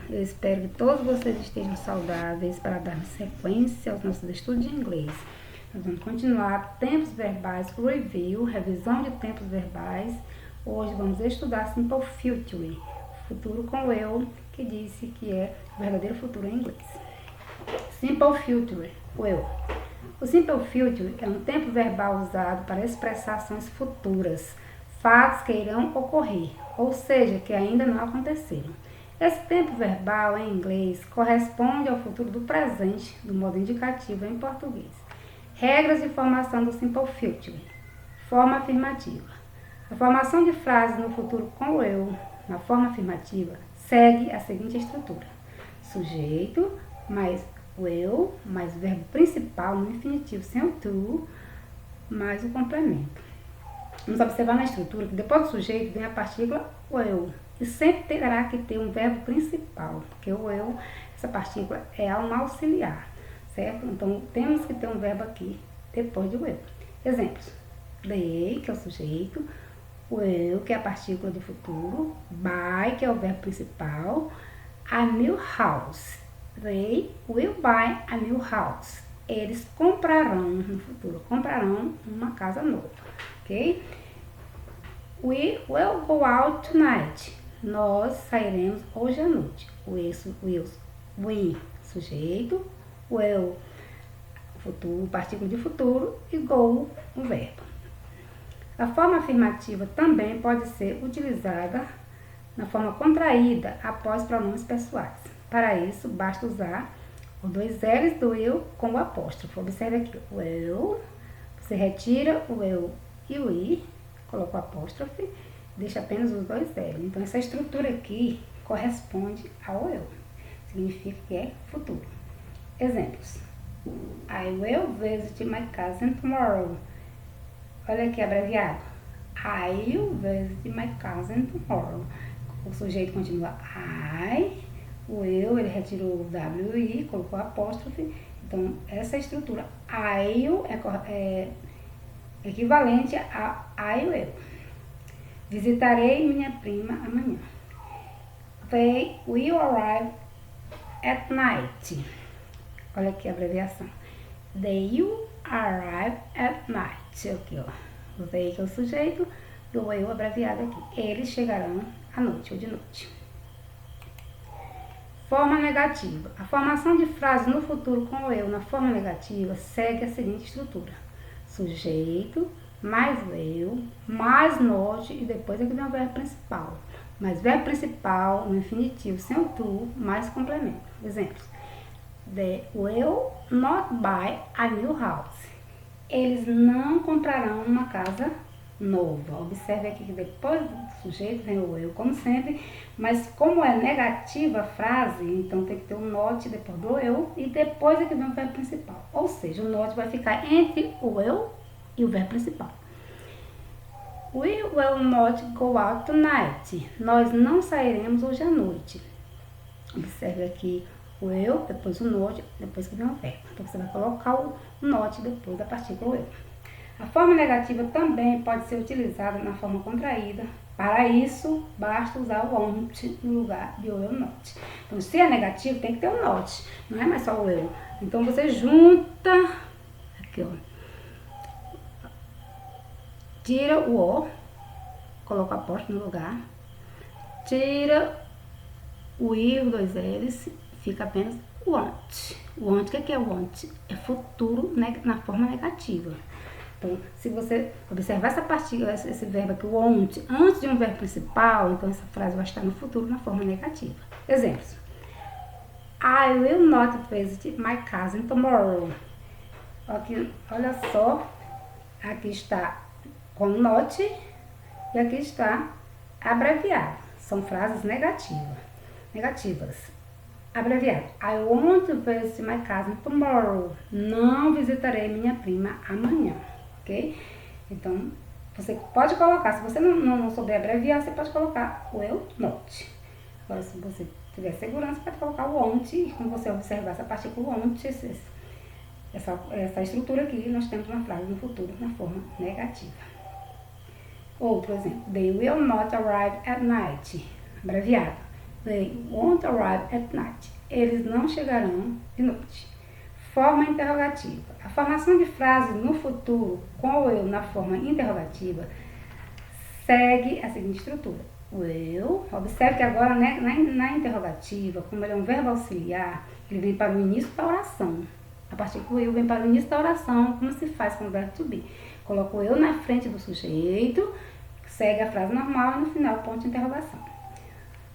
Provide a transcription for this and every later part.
Eu espero que todos vocês estejam saudáveis para dar sequência aos nossos estudos de inglês. Nós vamos continuar tempos verbais review, revisão de tempos verbais. Hoje vamos estudar Simple Future, futuro com eu, que disse que é o verdadeiro futuro em inglês. Simple Future, o eu. O Simple Future é um tempo verbal usado para expressar ações futuras, fatos que irão ocorrer, ou seja, que ainda não aconteceram. Esse tempo verbal em inglês corresponde ao futuro do presente, do modo indicativo em português. Regras de formação do Simple Future. Forma afirmativa. A formação de frases no futuro com o eu, na forma afirmativa, segue a seguinte estrutura. Sujeito, mais o eu, mais o verbo principal no infinitivo sem o to, mais o complemento. Vamos observar na estrutura que depois do sujeito vem a partícula o eu. E sempre terá que ter um verbo principal, porque o eu, essa partícula é um auxiliar, certo? Então, temos que ter um verbo aqui depois do eu. Exemplos. They, que é o sujeito, o eu, que é a partícula de futuro, buy, que é o verbo principal, a new house. They will buy a new house. Eles comprarão no futuro, comprarão uma casa nova, ok? We will go out tonight. Nós sairemos hoje à noite. We, sujeito, will, futuro, partícula de futuro e go, o verbo. A forma afirmativa também pode ser utilizada na forma contraída após pronomes pessoais. Para isso, basta usar os dois L's do eu com o apóstrofo. Observe aqui, o eu, você retira o eu e o i, coloca o apóstrofe, deixa apenas os dois L. Então, essa estrutura aqui corresponde ao eu. Significa que é futuro. Exemplos. I will visit my cousin tomorrow. Olha aqui, abreviado. I will visit my cousin tomorrow. O sujeito continua I. O eu, ele retirou o W e I, colocou o apóstrofe. Então, essa estrutura I é equivalente a I will. Visitarei minha prima amanhã. They will arrive at night. Olha aqui a abreviação. They will arrive at night. Aqui, ó. O they que é o sujeito, e o will abreviado aqui. Eles chegarão à noite ou de noite. Forma negativa. A formação de frases no futuro com o eu na forma negativa segue a seguinte estrutura. Sujeito, mais eu, mais not e depois aqui vem o verbo principal. Mais verbo principal no infinitivo sem o to, mais complemento. Exemplos. They will not buy a new house. Eles não comprarão uma casa nova. Observe aqui que depois do sujeito vem o eu, como sempre, mas como é negativa a frase, então tem que ter um not depois do eu e depois é que vem o verbo principal. Ou seja, o not vai ficar entre o eu e o verbo principal. We will not go out tonight. Nós não sairemos hoje à noite. Observe aqui o eu, depois o not, depois que vem o verbo. Então, você vai colocar o not depois da partícula eu. A forma negativa também pode ser utilizada na forma contraída. Para isso, basta usar o won't no lugar de o eu not. Então, se é negativo, tem que ter o not. Não é mais só o eu. Então, você junta... Aqui, ó. Tira o o, coloca a apóstrofe no lugar, tira o i, os dois L's, fica apenas o want. O want, o que é o want? É futuro na forma negativa. Então, se você observar essa partícula, esse verbo aqui, o want, antes de um verbo principal, então essa frase vai estar no futuro na forma negativa. Exemplos. I will not visit my cousin tomorrow. Aqui, olha só, aqui está com not e aqui está abreviado. São frases negativas. Abreviado. I want to visit my cousin tomorrow. Não visitarei minha prima amanhã. Ok? Então, você pode colocar, se você não souber abreviar, você pode colocar o eu not. Agora, se você tiver segurança, pode colocar o want. E quando você observar essa partícula want, essa estrutura aqui, nós temos uma frase no futuro na forma negativa. Outro exemplo. They will not arrive at night. Abreviado. They won't arrive at night. Eles não chegarão de noite. Forma interrogativa. A formação de frases no futuro com o eu na forma interrogativa segue a seguinte estrutura. O eu, observe que agora na interrogativa, como ele é um verbo auxiliar, ele vem para o início da oração. A partir do eu vem para o início da oração, como se faz com o verbo to be. Coloca o eu na frente do sujeito, segue a frase normal e no final ponto de interrogação.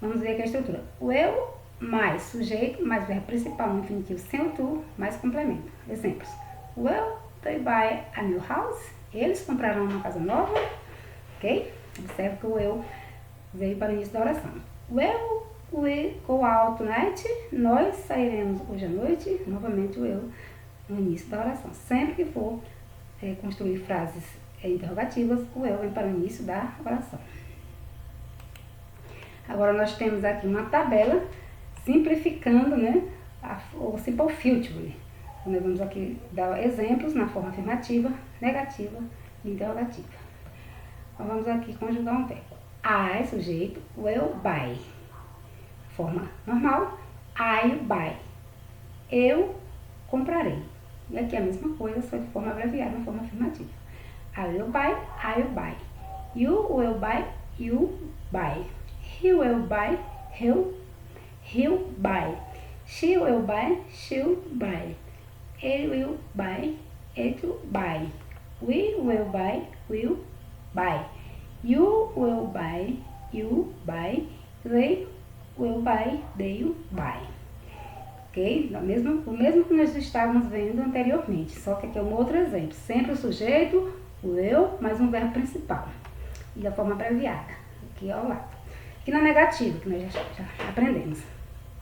Vamos ver aqui a estrutura. O eu mais sujeito, mais verbo principal no infinitivo sem o to, mais complemento. Exemplos. Will they buy a new house? Eles comprarão uma casa nova? Ok? Observe que o eu veio para o início da oração. Will we go out tonight? Nós sairemos hoje à noite? Novamente o eu no início da oração. Sempre que for construir frases interrogativas, o eu vem para o início da oração. Agora nós temos aqui uma tabela simplificando, né, o simple future. Nós vamos aqui dar exemplos na forma afirmativa, negativa e interrogativa. Então, vamos aqui conjugar um verbo. I, sujeito, will buy. Forma normal, I buy. Eu comprarei. E aqui a mesma coisa, só de forma abreviada, na forma afirmativa. I will buy, I will buy. You will buy, you buy. He will buy, he'll buy. She will buy, she'll buy. It will buy, it will buy. We will buy, we'll buy. You will buy, you buy. They will buy, they'll buy. Ok? O mesmo que nós estávamos vendo anteriormente, só que aqui é um outro exemplo. Sempre o sujeito, o eu, mais um verbo principal. E da forma abreviada, aqui ao lado. Aqui na negativa, que nós já aprendemos.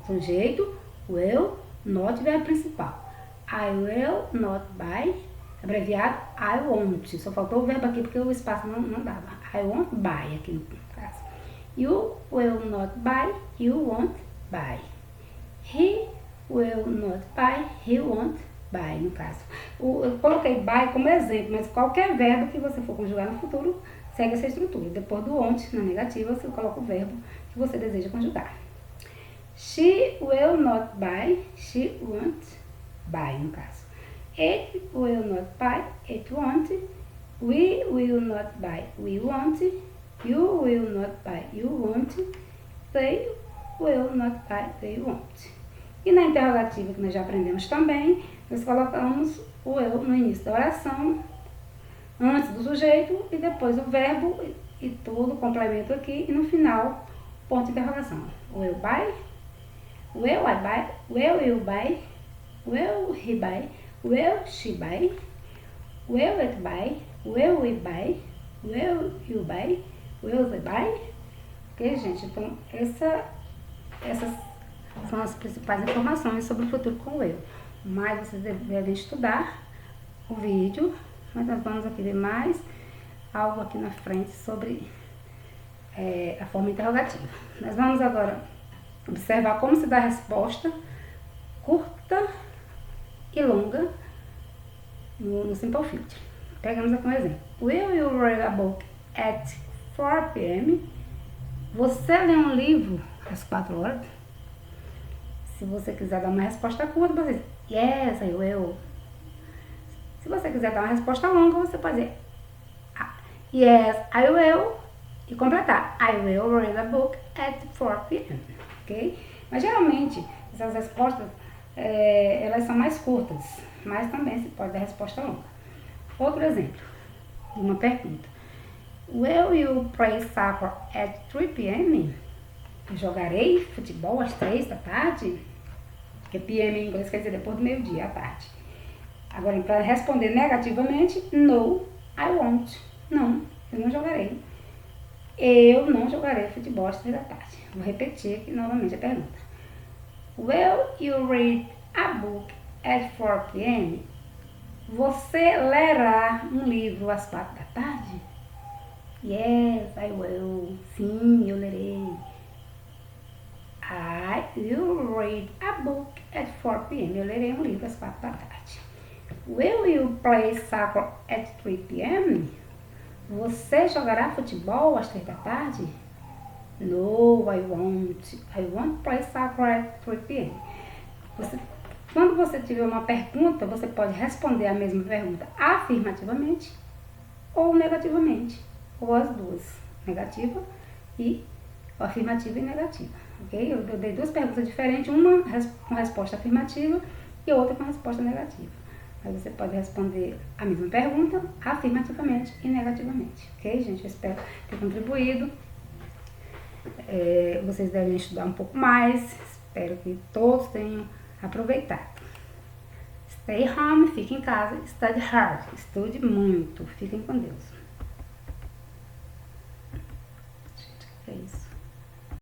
Sujeito, o eu, not, verbo principal. I will not buy, abreviado, I won't. Só faltou o verbo aqui porque o espaço não dava. I won't buy, aqui no caso. You will not buy, you won't buy. He will not buy, he won't buy, no caso. Eu coloquei buy como exemplo, mas qualquer verbo que você for conjugar no futuro, segue essa estrutura. Depois do won't, na negativa, você coloca o verbo que você deseja conjugar. She will not buy, she won't buy, no caso. It will not buy, it won't. We will not buy, we won't. You will not buy, you won't. They will not buy, they won't. E na interrogativa, que nós já aprendemos também, nós colocamos o eu no início da oração, antes do sujeito e depois o verbo e todo o complemento aqui e no final, ponto de interrogação. Will buy, will I buy, will you buy, will he buy, will she buy, will it buy, will we buy, will you buy, will they buy. Ok, gente? Então, essas são as principais informações sobre o futuro com o eu. Mas vocês devem estudar o vídeo, mas nós vamos aqui ver mais algo aqui na frente sobre a forma interrogativa. Nós vamos agora observar como se dá a resposta curta e longa no Simple Future. Pegamos aqui um exemplo. Will you read a book at 4 p.m.? Você lê um livro às 4 horas? Se você quiser dar uma resposta curta, você diz yes, I will. Se você quiser dar uma resposta longa, você pode dizer yes, I will e completar. I will read a book at 4 p.m. Ok? Mas geralmente essas respostas elas são mais curtas, mas também se pode dar resposta longa. Outro exemplo de uma pergunta. Will you play soccer at 3 p.m.? Jogarei futebol às 3 da tarde? Porque p.m. em inglês quer dizer depois do meio-dia, à tarde. Agora, para responder negativamente, no, I won't. Não, eu não jogarei. Eu não jogarei futebol às 3 da tarde. Vou repetir aqui novamente a pergunta. Will you read a book at 4 p.m.? Você lerá um livro às 4 da tarde? Yes, I will. Sim, eu lerei. I will read a book at 4 p.m. Eu lerei um livro às 4 da tarde. Will you play soccer at 3 p.m.? Você jogará futebol às 3 da tarde? No, I won't. I won't play soccer at 3 p.m. Quando você tiver uma pergunta, você pode responder a mesma pergunta afirmativamente ou negativamente, ou as duas, negativa e afirmativa e negativa, ok? Eu dei duas perguntas diferentes, uma com resposta afirmativa e outra com resposta negativa. Aí você pode responder a mesma pergunta afirmativamente e negativamente, ok, gente? Eu espero ter contribuído. Vocês devem estudar um pouco mais, espero que todos tenham aproveitado. Stay home, fique em casa, study hard, estude muito, fiquem com Deus. É isso.